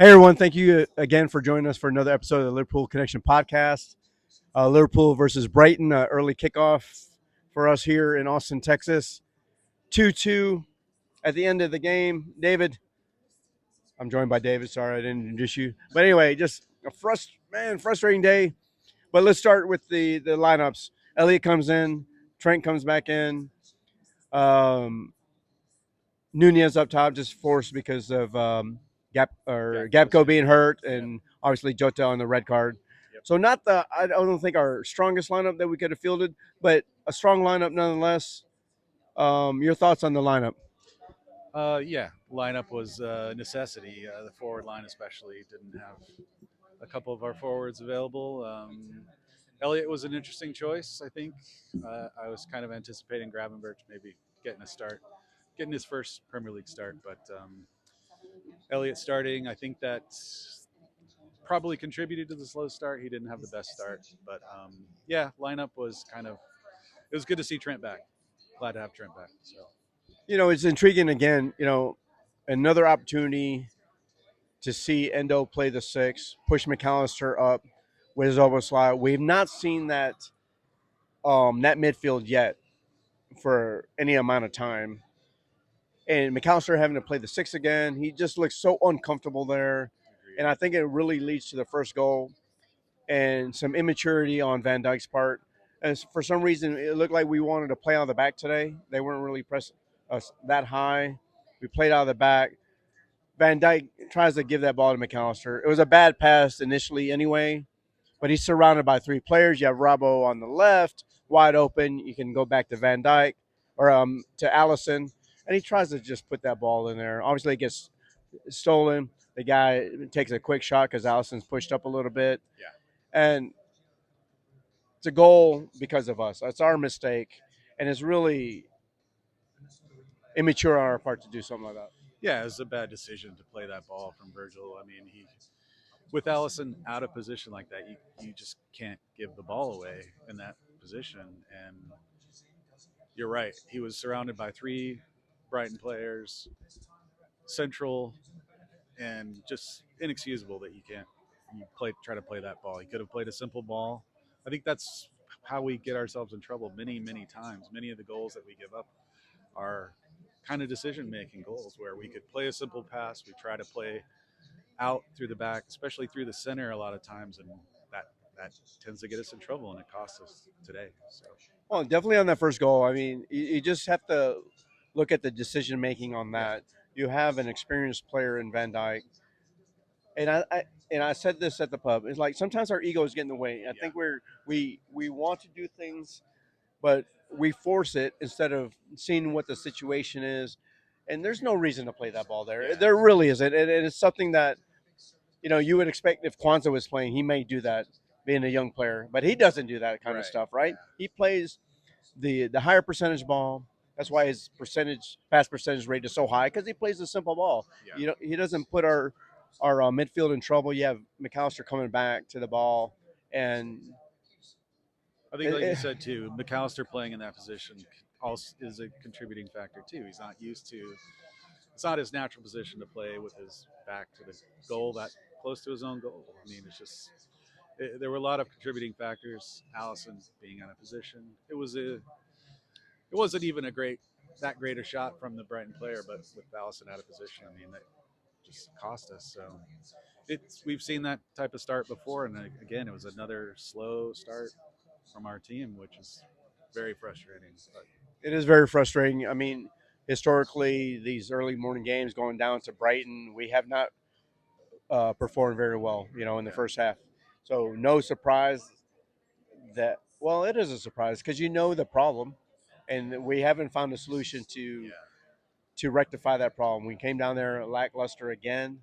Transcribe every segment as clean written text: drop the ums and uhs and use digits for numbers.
Hey everyone, thank you again for joining us for another episode of the Liverpool Connection podcast. Liverpool versus Brighton, early kickoff for us here in Austin, Texas. 2-2 at the end of the game. David, I'm joined by David. Sorry I didn't introduce you. But anyway, just a frustrating day. But let's start with the lineups. Elliott comes in, Trent comes back in. Um, Nunez up top, just forced because of Gapco being hurt, and obviously Jota on the red card. Yep. So not the I don't think our strongest lineup that we could have fielded, but a strong lineup nonetheless. Your thoughts on the lineup? Yeah, lineup was a necessity. The forward line, especially, didn't have a couple of our forwards available. Elliott was an interesting choice. I think I was kind of anticipating Gravenberch maybe getting a start, getting his first Premier League start, but Elliott starting, I think that probably contributed to the slow start. He didn't have the best start, but yeah, lineup was kind of. It was good to see Trent back. Glad to have Trent back. So. It's intriguing again. Another opportunity to see Endo play the six, push McAllister up with his elbow slide. We've not seen that midfield yet for any amount of time. And McAllister having to play the six again, he just looks so uncomfortable there. And I think it really leads to the first goal and some immaturity on Van Dijk's part. And for some reason, it looked like we wanted to play out of the back today. They weren't really pressing us that high. We played out of the back. Van Dijk tries to give that ball to McAllister. It was a bad pass initially, anyway, but he's surrounded by three players. You have Robbo on the left, wide open. You can go back to Van Dijk or to Allison, and he tries to just put that ball in there. Obviously, it gets stolen. The guy takes a quick shot because Allison's pushed up a little bit, Yeah. and it's a goal because of us. That's our mistake, and it's really immature on our part to do something like that. Yeah, it was a bad decision to play that ball from Virgil. I mean, he with Allison out of position like that, you just can't give the ball away in that position. And you're right, he was surrounded by three Brighton players, central, and just inexcusable that you try to play that ball. He could have played a simple ball. I think that's how we get ourselves in trouble many times. Many of the goals that we give up are kind of decision making goals where we could play a simple pass. We try to play out through the back, especially through the center a lot of times, and that tends to get us in trouble, and it costs us today. So Well, definitely on that first goal. I mean, you just have to look at the decision making on yeah, that. You have an experienced player in Van Dyke, and I said this at the pub. It's like sometimes our egos get in the way. I yeah, think we want to do things, but we force it instead of seeing what the situation is. And there's no reason to play that ball there. yeah, There really isn't. And it's something that you would expect if Kwanzaa was playing, he may do that, being a young player, but he doesn't do that kind of right, stuff, yeah, right? He plays the higher percentage ball. That's why his pass percentage rate is so high because he plays a simple ball. yeah. He doesn't put our midfield in trouble. You have McAllister coming back to the ball, and I think, it, like you it, said too, McAllister playing in that position also is a contributing factor too. He's not used to. It's not his natural position to play with his back to the goal that close to his own goal. I mean, there were a lot of contributing factors. Allison being out of position. It wasn't even that great a shot from the Brighton player, but with Allison out of position, I mean that just cost us. So we've seen that type of start before, and again, it was another slow start from our team, which is very frustrating. But it is very frustrating. I mean, historically, these early morning games going down to Brighton, we have not performed very well, in the yeah, first half. So no surprise that. Well, it is a surprise because you know the problem, and we haven't found a solution to yeah, to rectify that problem. We came down there lackluster again,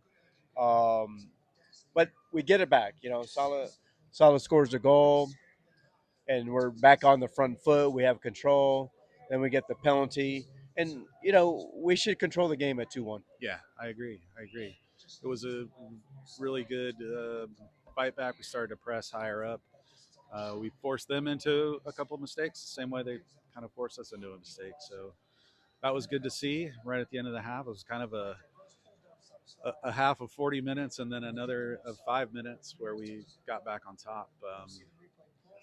um, but we get it back. Salah scores a goal, and we're back on the front foot. We have control. Then we get the penalty, and we should control the game at 2-1. yeah. I agree. I agree. It was a really good fight back. We started to press higher up. We forced them into a couple of mistakes, the same way they kind of forced us into a mistake. So that was good to see. Right at the end of the half, it was kind of a a half of 40 minutes and then another of 5 minutes where we got back on top.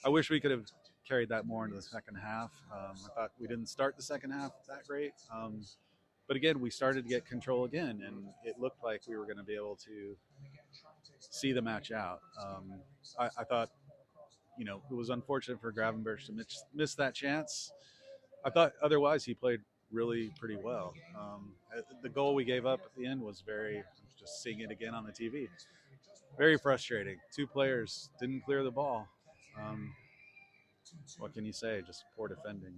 I wish we could have carried that more into the second half. I thought we didn't start the second half that great. But again, we started to get control again, and it looked like we were going to be able to see the match out. I thought, it was unfortunate for Gravenberch to miss that chance. I thought otherwise he played really pretty well. The goal we gave up at the end was I'm just seeing it again on the TV, very frustrating. Two players didn't clear the ball. Um, what can you say? Just poor defending.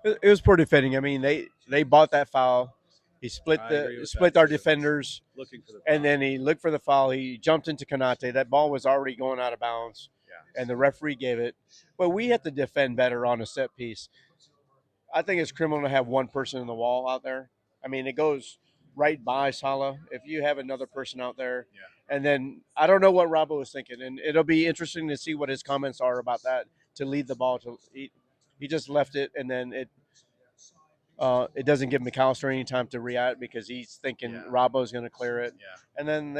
It was poor defending. I mean, they bought that foul. He I agree with split that our too. defenders, Looking for the and foul. then he looked for the foul. He jumped into Kanate. That ball was already going out of bounds, Yeah. and the referee gave it. But we have to defend better on a set piece. I think it's criminal to have one person in the wall out there. I mean, it goes right by Salah. If you have another person out there, Yeah. and then I don't know what Robbo was thinking, and it'll be interesting to see what his comments are about that to lead the ball. He just left it, and then it doesn't give McAllister any time to react because he's thinking Yeah. Robbo's going to clear it, Yeah. and then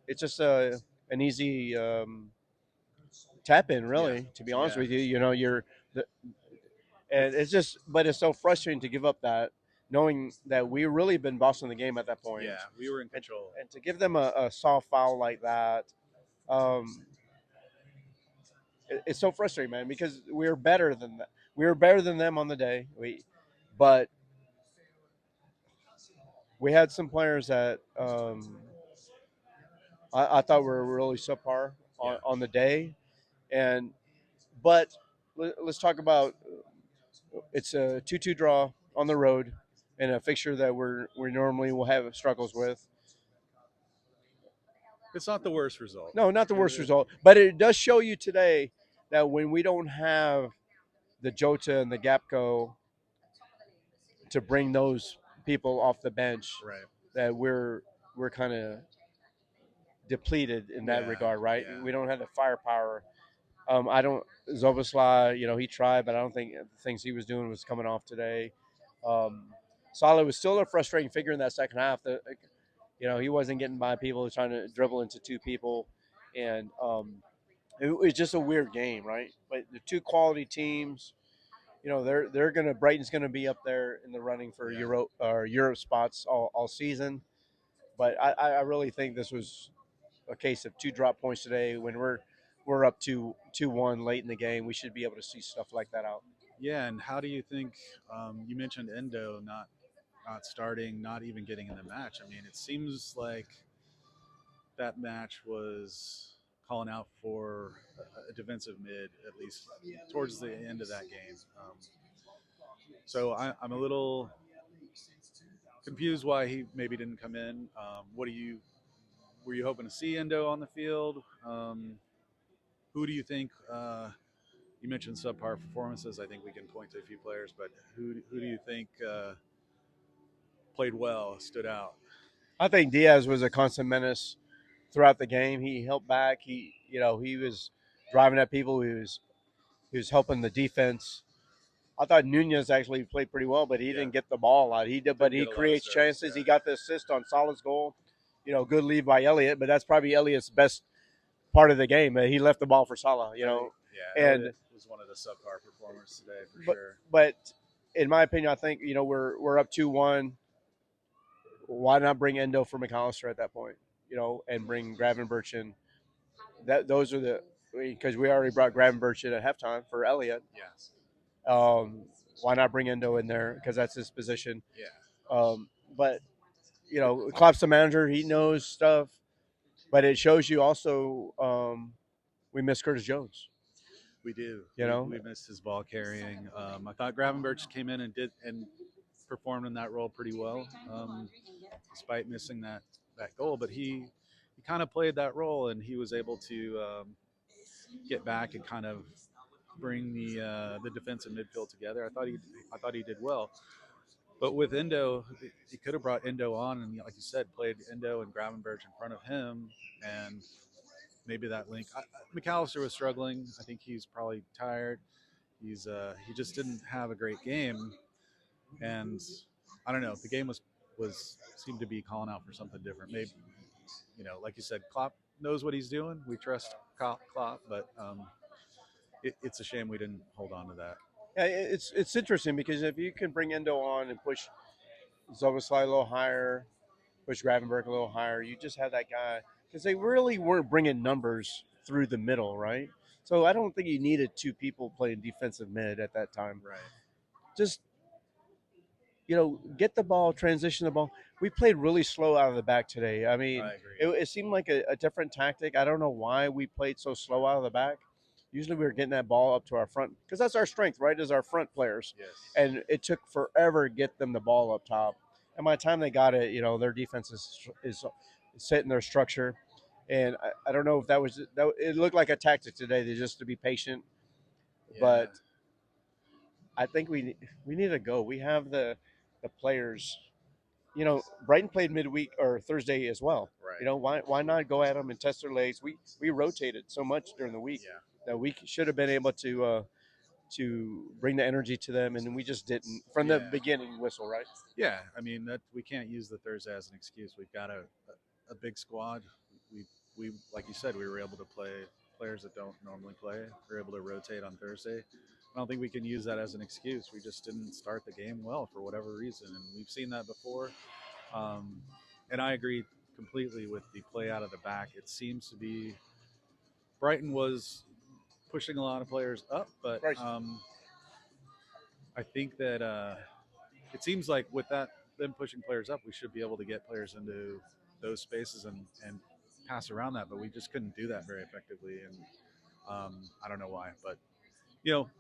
it's just an easy tap in, Yeah. really. To be honest Yeah. with you, you're the, and it's just, but it's so frustrating to give up that, knowing that we really been bossing the game at that point. Yeah. We were in and, control. and to give them a soft foul like that, um, it's so frustrating, man, because we're better than that. We were better than them on the day. But we had some players that I thought were really subpar Yeah. on the day, and but let's talk about it's a 2-2 draw on the road in a fixture that we normally will have struggles with. It's not the worst result. No, not the worst result, but it does show you today that when we don't have the Jota and the Gapco to bring those people off the bench, Right. that we're kind of depleted in that Yeah. regard, right? Yeah. We don't have the firepower. I don't Zoboslai, he tried, but I don't think the things he was doing was coming off today. Um, Salah was still a frustrating figure in that second half. He wasn't getting by people, trying to dribble into two people, and it was just a weird game, right? But the two quality teams, they're gonna Brighton's gonna be up there in the running for Yeah. Europe spots all season. But I really think this was a case of two drop points today. When we're up to 2-1 late in the game, we should be able to see stuff like that out. Yeah. And how do you think? You mentioned Endo not starting, not even getting in the match. I mean, it seems like that match was calling out for a defensive mid at least towards the end of that game. So I'm a little confused why he maybe didn't come in. What do you Were you hoping to see Endo on the field? Who do you think? You mentioned subpar performances. I think we can point to a few players, but who do you think played well, stood out? I think Diaz was a constant menace throughout the game. He helped back. He was driving at people. He was helping the defense. I thought Nunez actually played pretty well, but he Yeah, didn't get the ball out. But didn't he get a lot of creates starts. chances. He Yeah, got the assist on Salah's goal. Good lead by Elliott, but that's probably Elliott's best part of the game. He left the ball for Salah. I think yeah, And Elliott was one of the subpar performers today for but sure. but in my opinion, I think we're up 2-1. Why not bring Endo for McAllister at that point? And bring Gravenberch in. Those are because we already brought Gravenberch in at halftime for Elliott. Yes. Um, why not bring Endo in there because that's his position? Yeah, But Klopp's the manager; he knows stuff. But it shows you also we miss Curtis Jones. we do. You know, We missed his ball carrying. I thought Gravenberch came in and performed in that role pretty well, despite missing that goal. But he kind of played that role, and he was able to get back and kind of bring the defensive midfield together. I thought he did well. But with Endo, he could have brought Endo on, and like you said, played Endo and Gravenberch in front of him, and maybe that link. McAllister was struggling. I think he's probably tired. He just didn't have a great game, and I don't know. The game was was seemed to be calling out for something different. Maybe, like you said, Klopp knows what he's doing. We trust Klopp, but it's a shame we didn't hold on to that. Yeah, it's interesting because if you can bring Endo on and push Zoboslai a little higher, push Gravenberg a little higher, you just have that guy because they really weren't bringing numbers through the middle, right? So I don't think you needed two people playing defensive mid at that time. Right. Just get the ball, transition the ball. We played really slow out of the back today. I mean, I agree. it seemed like a different tactic. I don't know why we played so slow out of the back. Usually we were getting that ball up to our front because that's our strength, right? Is our front players. Yes. And it took forever to get them the ball up top. And by the time they got it, their defense is setting their structure. And I don't know if that was that. It looked like a tactic today, just to be patient. Yeah. But I think we need to go. We have the players. Brighton played midweek or Thursday as well. Right. Why not go at them and test their legs? We rotated so much during the week Yeah. that we should have been able to bring the energy to them, and we just didn't from the Yeah. beginning. Whistle, right? Yeah, I mean that we can't use the Thursday as an excuse. We've got a big squad. We like you said, we were able to play players that don't normally play. We were able to rotate on Thursday. I don't think we can use that as an excuse. We just didn't start the game well for whatever reason, and we've seen that before. Um, and I agree completely with the play out of the back. It seems to be Brighton was pushing a lot of players up, but Right. I think that it seems like with them pushing players up, we should be able to get players into those spaces and pass around that, but we just couldn't do that very effectively. And I don't know why, but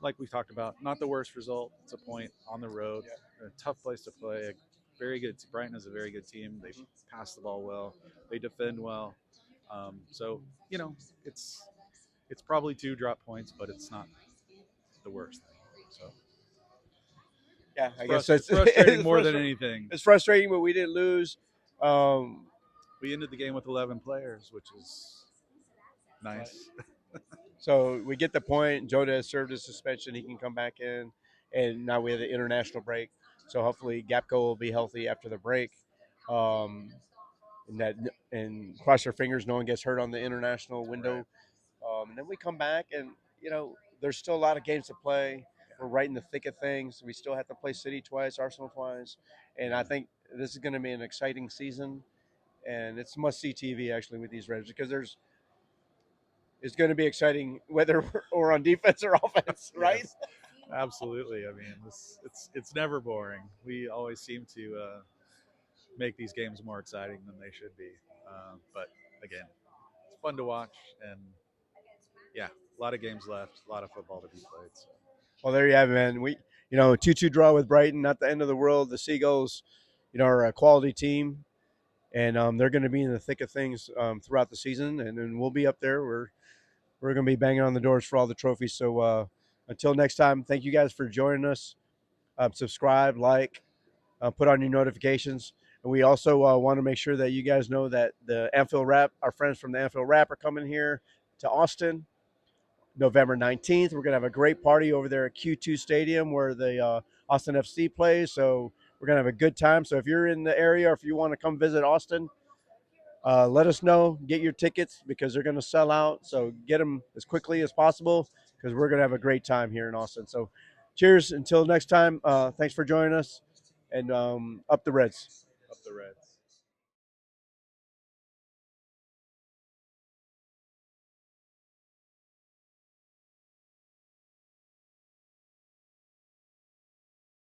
like we talked about, not the worst result. It's a point on the road, a tough place to play. A very good. Brighton is a very good team. They pass the ball well. They defend well. So it's it's probably 2 drop points, but it's not the worst thing. So Yeah, I guess that's frustrating it's more than anything. It's frustrating, but we didn't lose. Um, We ended the game with 11 players, which is nice. so we get the point. Joda has served his suspension; he can come back in, and now we have the international break. So hopefully Gapco will be healthy after the break. Um, and cross your fingers, no one gets hurt on the international window. Right. And then we come back, and there's still a lot of games to play. We're right in the thick of things. We still have to play City twice, Arsenal twice, and I think this is going to be an exciting season. And it's must see TV actually with these Reds because it's going to be exciting whether we're on defense or offense, right? Yes, absolutely. I mean, it's never boring. We always seem to make these games more exciting than they should be. But again, it's fun to watch, and yeah, a lot of games left, a lot of football to be played. So. Well, there you have it, man. 2-2 draw with Brighton, not the end of the world. The Seagulls, are a quality team, and they're going to be in the thick of things throughout the season, and then we'll be up there. We're going to be banging on the doors for all the trophies. So until next time, thank you guys for joining us. Subscribe, like, put on your notifications. And we also want to make sure that you guys know that the Anfield Rap, our friends from the Anfield Rap are coming here to Austin November 19th. We're going to have a great party over there at Q2 Stadium where the Austin FC plays. So we're going to have a good time. So if you're in the area or if you want to come visit Austin, let us know. Get your tickets because they're going to sell out. So get them as quickly as possible because we're going to have a great time here in Austin. So cheers. Until next time. Thanks for joining us. And up the Reds. Up the Reds.